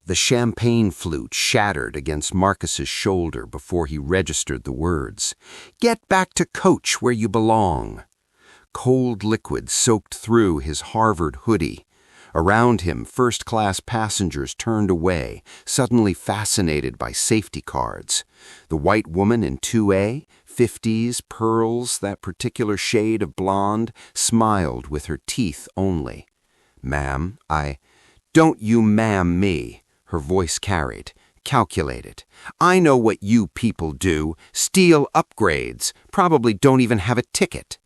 The champagne flute shattered against Marcus's shoulder before he registered the words. "Get back to coach where you belong." Cold liquid soaked through his Harvard hoodie. Around him, first-class passengers turned away, suddenly fascinated by safety cards. The white woman in 2A, 50s, pearls, that particular shade of blonde, smiled with her teeth only. "Ma'am, Don't you ma'am me," her voice carried, calculated. "I know what you people do. Steal upgrades. Probably don't even have a ticket."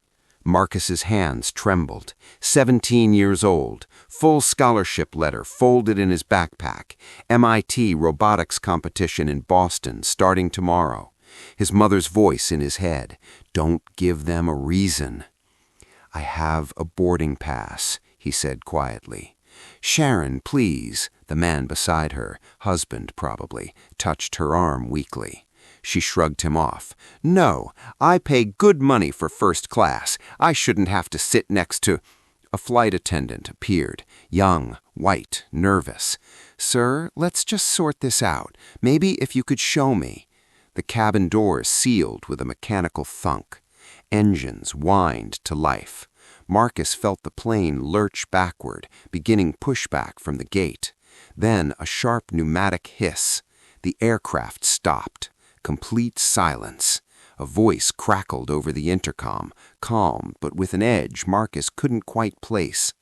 Marcus's hands trembled. 17 years old, full scholarship letter folded in his backpack. MIT robotics competition in Boston starting tomorrow. His mother's voice in his head. "Don't give them a reason." "I have a boarding pass," he said quietly. "Sharon, please." The man beside her, husband probably, touched her arm weakly. She shrugged him off. "No, I pay good money for first class. I shouldn't have to sit next to—" A flight attendant appeared, young, white, nervous. "Sir, let's just sort this out. Maybe if you could show me." The cabin doors sealed with a mechanical thunk. Engines whined to life. Marcus felt the plane lurch backward, beginning pushback from the gate. Then a sharp pneumatic hiss. The aircraft stopped. Complete silence. A voice crackled over the intercom, calm but with an edge Marcus couldn't quite place.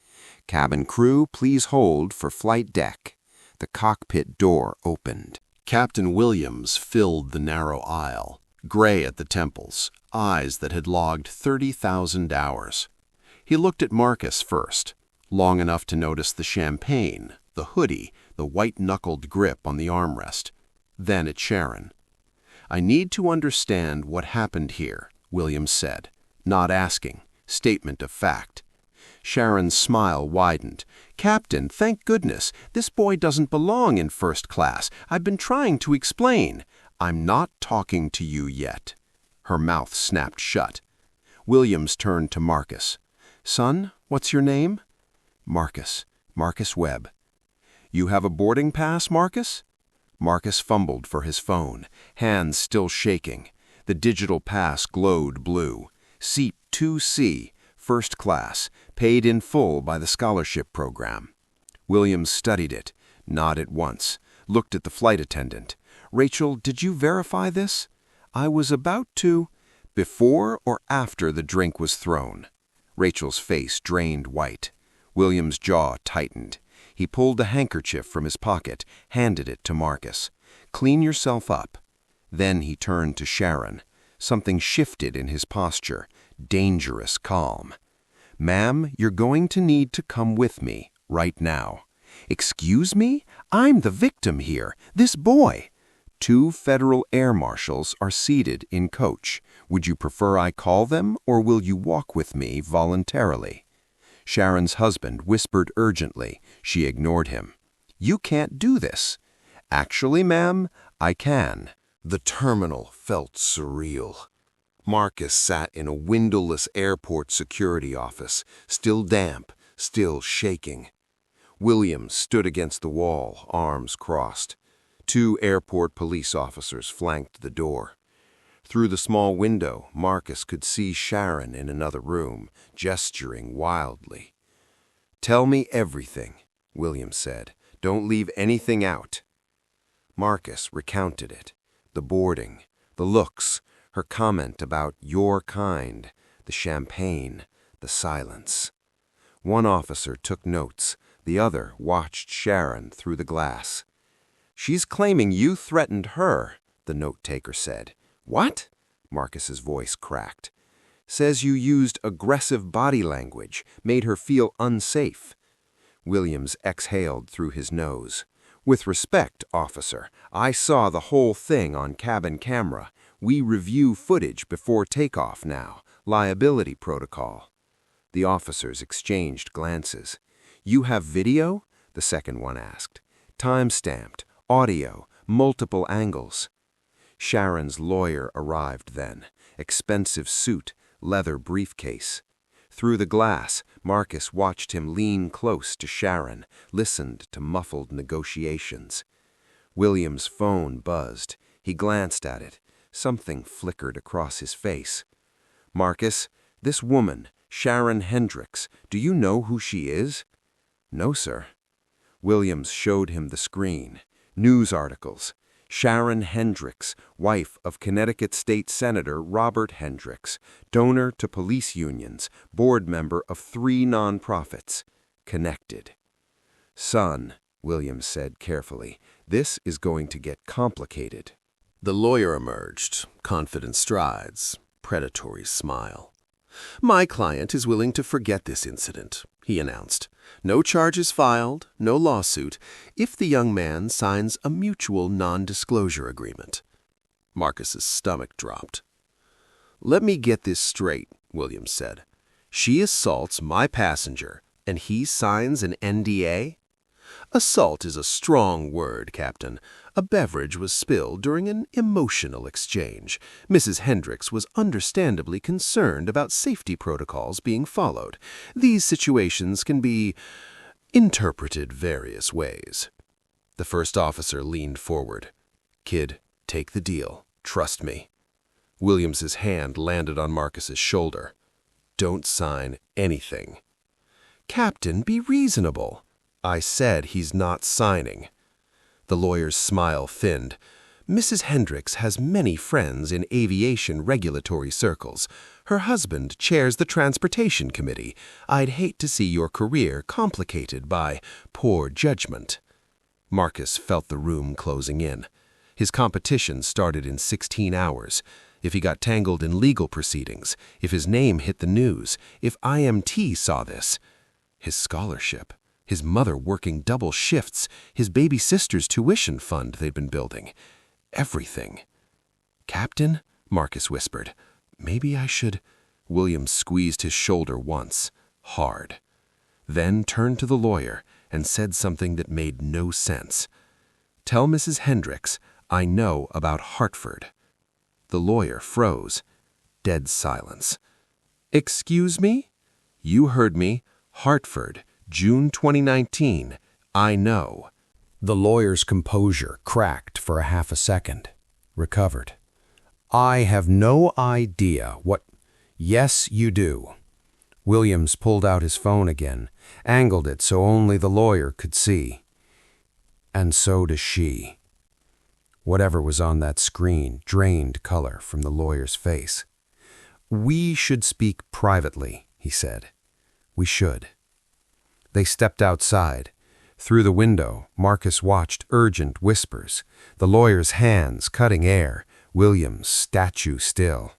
"Cabin crew, please hold for flight deck." The cockpit door opened. Captain Williams filled the narrow aisle, gray at the temples, eyes that had logged 30,000 hours. He looked at Marcus first, long enough to notice the champagne, the hoodie, the white-knuckled grip on the armrest. Then at Sharon. "I need to understand what happened here," Williams said, not asking, statement of fact. Sharon's smile widened. "Captain, thank goodness. This boy doesn't belong in first class. I've been trying to explain." "I'm not talking to you yet." Her mouth snapped shut. Williams turned to Marcus. "Son, what's your name?" "Marcus. Marcus Webb." "You have a boarding pass, Marcus?" Marcus fumbled for his phone, hands still shaking. The digital pass glowed blue. Seat 2C, first class, paid in full by the scholarship program. Williams studied it, nodded once, looked at the flight attendant. "Rachel, did you verify this?" "I was about to." "Before or after the drink was thrown?" Rachel's face drained white. Williams' jaw tightened. He pulled a handkerchief from his pocket, handed it to Marcus. "Clean yourself up." Then he turned to Sharon. Something shifted in his posture, dangerous calm. "Ma'am, you're going to need to come with me, right now." "Excuse me? I'm the victim here, this boy." 2 federal air marshals are seated in coach. Would you prefer I call them, or will you walk with me voluntarily? Sharon's husband whispered urgently. She ignored him. "You can't do this." "Actually, ma'am, I can." The terminal felt surreal. Marcus sat in a windowless airport security office, still damp, still shaking. Williams stood against the wall, arms crossed. 2 airport police officers flanked the door. Through the small window, Marcus could see Sharon in another room, gesturing wildly. "Tell me everything," Williams said. "Don't leave anything out." Marcus recounted it. The boarding, the looks, her comment about your kind, the champagne, the silence. One officer took notes. The other watched Sharon through the glass. "She's claiming you threatened her," the note-taker said. "What?" Marcus's voice cracked. "Says you used aggressive body language, made her feel unsafe." Williams exhaled through his nose. "With respect, officer, I saw the whole thing on cabin camera. We review footage before takeoff now. Liability protocol." The officers exchanged glances. "You have video?" the second one asked. "Time-stamped, audio, multiple angles." Sharon's lawyer arrived then, expensive suit, leather briefcase. Through the glass, Marcus watched him lean close to Sharon, listened to muffled negotiations. William's phone buzzed. He glanced at it. Something flickered across his face. "Marcus, this woman, Sharon Hendricks, do you know who she is?" "No, sir." Williams showed him the screen. News articles. Sharon Hendricks, wife of Connecticut State Senator Robert Hendricks, donor to police unions, board member of 3 nonprofits. Connected. "Son," Williams said carefully, "this is going to get complicated." The lawyer emerged, confident strides, predatory smile. "My client is willing to forget this incident," he announced. "No charges filed, no lawsuit, if the young man signs a mutual non-disclosure agreement." Marcus's stomach dropped. "Let me get this straight," Williams said. "She assaults my passenger, and he signs an NDA?" "Assault is a strong word, Captain. A beverage was spilled during an emotional exchange. Mrs. Hendricks was understandably concerned about safety protocols being followed. These situations can be interpreted various ways." The first officer leaned forward. "Kid, take the deal. Trust me." Williams's hand landed on Marcus's shoulder. "Don't sign anything." "Captain, be reasonable." "I said he's not signing." The lawyer's smile thinned. "Mrs. Hendricks has many friends in aviation regulatory circles. Her husband chairs the transportation committee. I'd hate to see your career complicated by poor judgment." Marcus felt the room closing in. His competition started in 16 hours. If he got tangled in legal proceedings, if his name hit the news, if IMT saw this, his scholarship, his mother working double shifts, his baby sister's tuition fund they'd been building. Everything. "Captain," Marcus whispered, "maybe I should—" Williams squeezed his shoulder once, hard. Then turned to the lawyer and said something that made no sense. "Tell Mrs. Hendricks I know about Hartford." The lawyer froze. Dead silence. "Excuse me?" "You heard me. Hartford. June 2019. I know." The lawyer's composure cracked for a half a second, recovered. "I have no idea what—" "Yes, you do." Williams pulled out his phone again, angled it so only the lawyer could see. "And so does she." Whatever was on that screen drained color from the lawyer's face. "We should speak privately," he said. "We should." They stepped outside. Through the window, Marcus watched urgent whispers, the lawyer's hands cutting air, Williams statue still.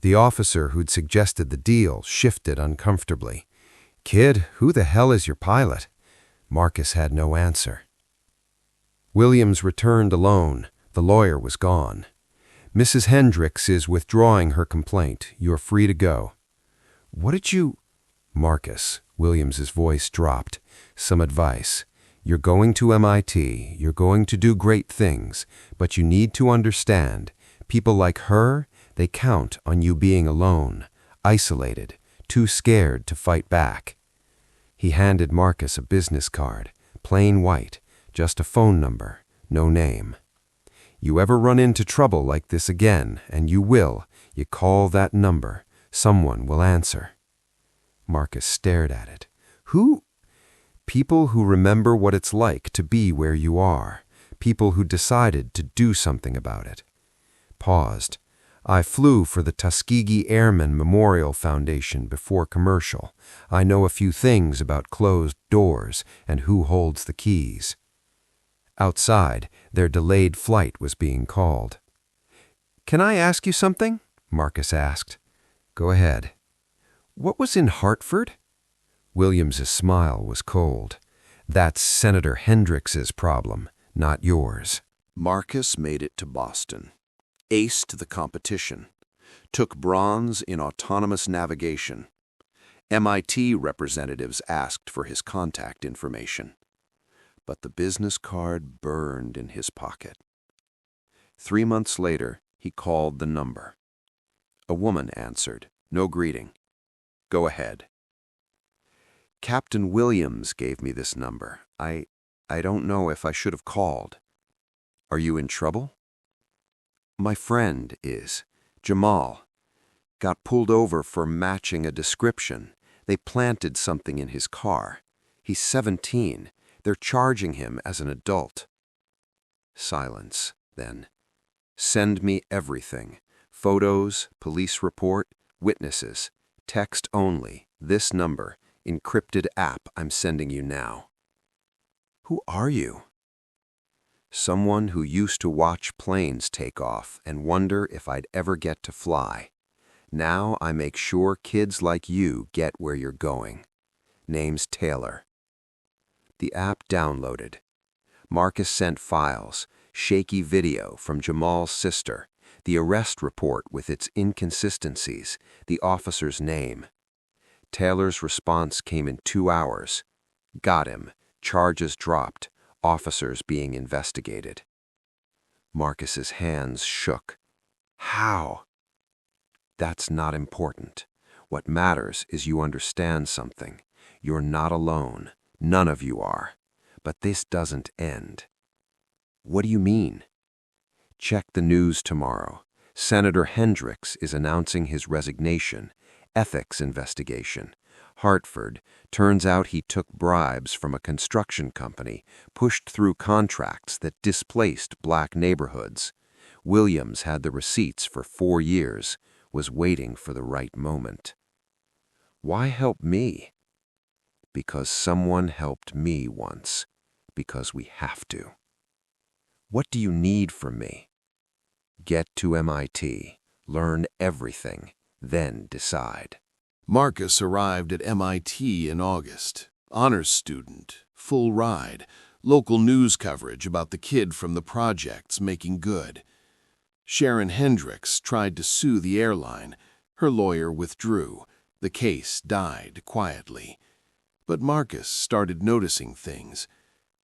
The officer who'd suggested the deal shifted uncomfortably. "Kid, who the hell is your pilot?" Marcus had no answer. Williams returned alone. The lawyer was gone. "Mrs. Hendricks is withdrawing her complaint. You're free to go." "What did you—" "Marcus," Williams's voice dropped. "Some advice. You're going to MIT. You're going to do great things. But you need to understand, people like her, they count on you being alone, isolated, too scared to fight back." He handed Marcus a business card, plain white, just a phone number, no name. "You ever run into trouble like this again, and you will, you call that number. Someone will answer." Marcus stared at it. "Who?" "People who remember what it's like to be where you are. People who decided to do something about it." Paused. "I flew for the Tuskegee Airmen Memorial Foundation before commercial. I know a few things about closed doors and who holds the keys." Outside, their delayed flight was being called. "Can I ask you something?" Marcus asked. "Go ahead." "What was in Hartford?" Williams's smile was cold. "That's Senator Hendricks's problem, not yours." Marcus made it to Boston, aced the competition, took bronze in autonomous navigation. MIT representatives asked for his contact information. But the business card burned in his pocket. 3 months later, he called the number. A woman answered, no greeting. Go ahead. Captain Williams gave me this number. I don't know if I should have called. Are you in trouble? My friend is. Jamal. Got pulled over for matching a description. They planted something in his car. He's 17. They're charging him as an adult. Silence, then. Send me everything. Photos, police report, witnesses. Text only. This number. Encrypted app I'm sending you now. Who are you? Someone who used to watch planes take off and wonder if I'd ever get to fly. Now I make sure kids like you get where you're going. Name's Taylor. The app downloaded. Marcus sent files, shaky video from Jamal's sister, the arrest report with its inconsistencies, the officer's name. Taylor's response came in 2 hours. Got him. Charges dropped. Officers being investigated. Marcus's hands shook. How? That's not important. What matters is you understand something. You're not alone. None of you are. But this doesn't end. What do you mean? Check the news tomorrow. Senator Hendricks is announcing his resignation. Ethics investigation. Hartford. Turns out he took bribes from a construction company, pushed through contracts that displaced black neighborhoods. Williams had the receipts for 4 years, was waiting for the right moment. Why help me? Because someone helped me once. Because we have to. What do you need from me? Get to MIT. Learn everything. Then decide. Marcus arrived at MIT in August. Honors student, full ride, local news coverage about the kid from the projects making good. Sharon Hendricks tried to sue the airline. Her lawyer withdrew. The case died quietly. But Marcus started noticing things.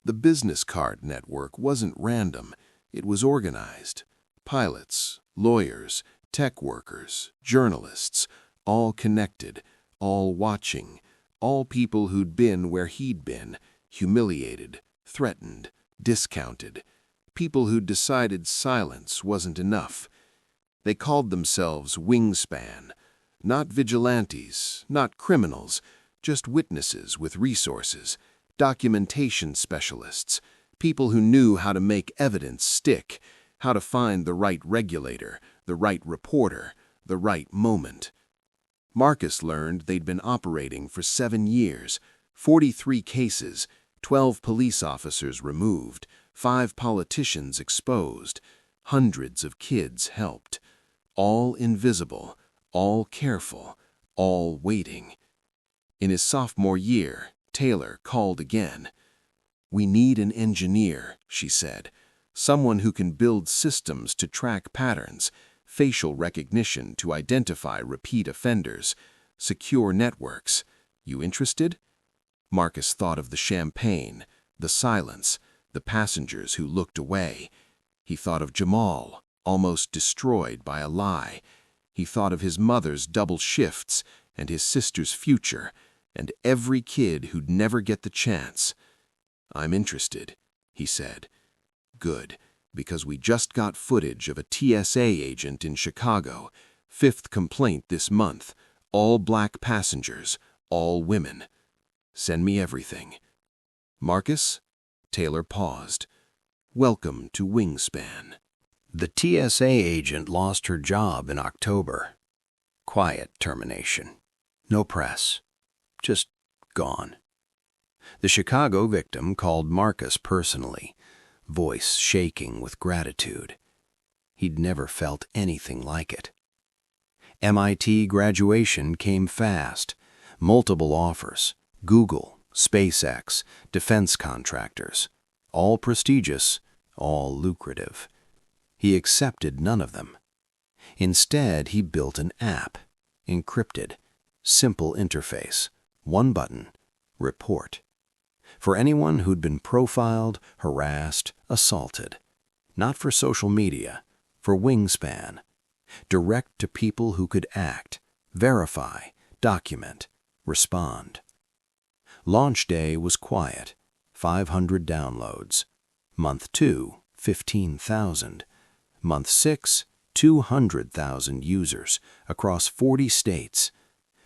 The business card network wasn't random. It was organized. Pilots, lawyers, tech workers, journalists, all connected, all watching, all people who'd been where he'd been, humiliated, threatened, discounted, people who'd decided silence wasn't enough. They called themselves Wingspan, not vigilantes, not criminals, just witnesses with resources, documentation specialists, people who knew how to make evidence stick, how to find the right regulator, the right reporter, the right moment. Marcus learned they'd been operating for 7 years, 43 cases, 12 police officers removed, 5 politicians exposed, hundreds of kids helped. All invisible, all careful, all waiting. In his sophomore year, Taylor called again. "We need an engineer," she said. "Someone who can build systems to track patterns, facial recognition to identify repeat offenders, secure networks. You interested?" Marcus thought of the champagne, the silence, the passengers who looked away. He thought of Jamal, almost destroyed by a lie. He thought of his mother's double shifts and his sister's future, and every kid who'd never get the chance. "I'm interested," he said. "Good, because we just got footage of a TSA agent in Chicago. 5th complaint this month. All black passengers, all women. Send me everything." "Marcus?" Taylor paused. "Welcome to Wingspan." The TSA agent lost her job in October. Quiet termination. No press. Just gone. The Chicago victim called Marcus personally, voice shaking with gratitude. He'd never felt anything like it. MIT graduation came fast. Multiple offers. Google, SpaceX, defense contractors. All prestigious, all lucrative. He accepted none of them. Instead, he built an app. Encrypted. Simple interface. 1 button. Report. For anyone who'd been profiled, harassed, assaulted. Not for social media. For Wingspan. Direct to people who could act, verify, Document. Respond. Launch day was quiet. 500 downloads. Month 2, 15,000. Month 6, 200,000 users across 40 states.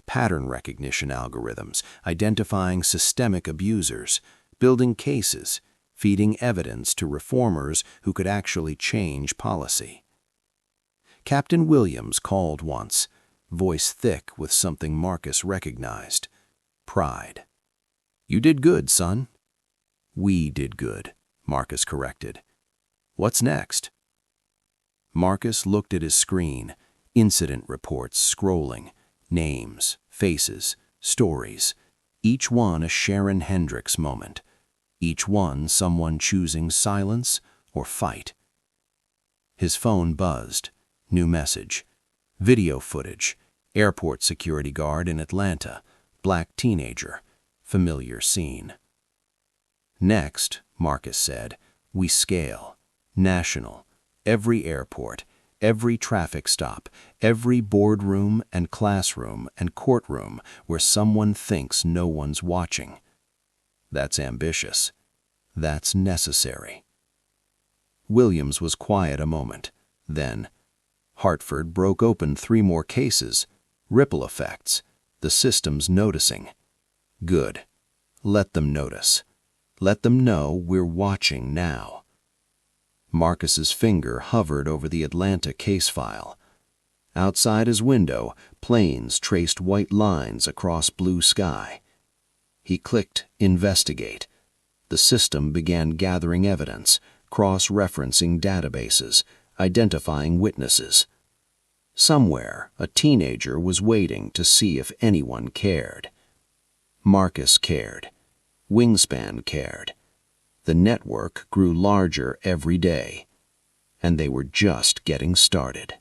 Pattern recognition algorithms identifying systemic abusers, building cases, feeding evidence to reformers who could actually change policy. Captain Williams called once, voice thick with something Marcus recognized: pride. "You did good, son." "We did good," Marcus corrected. "What's next?" Marcus looked at his screen, incident reports scrolling, names, faces, stories, each one a Sharon Hendricks moment, each one someone choosing silence or fight. His phone buzzed. New message. Video footage. Airport security guard in Atlanta. Black teenager. Familiar scene. "Next," Marcus said, "we scale. National. Every airport, every traffic stop, every boardroom and classroom and courtroom where someone thinks no one's watching." That's ambitious. That's necessary. Williams was quiet a moment. Then, "Hartford broke open 3 more cases. Ripple effects. The system's noticing." "Good. Let them notice. Let them know we're watching now." Marcus's finger hovered over the Atlanta case file. Outside his window, planes traced white lines across blue sky. He clicked Investigate. The system began gathering evidence, cross-referencing databases, identifying witnesses. Somewhere, a teenager was waiting to see if anyone cared. Marcus cared. Wingspan cared. The network grew larger every day, and they were just getting started.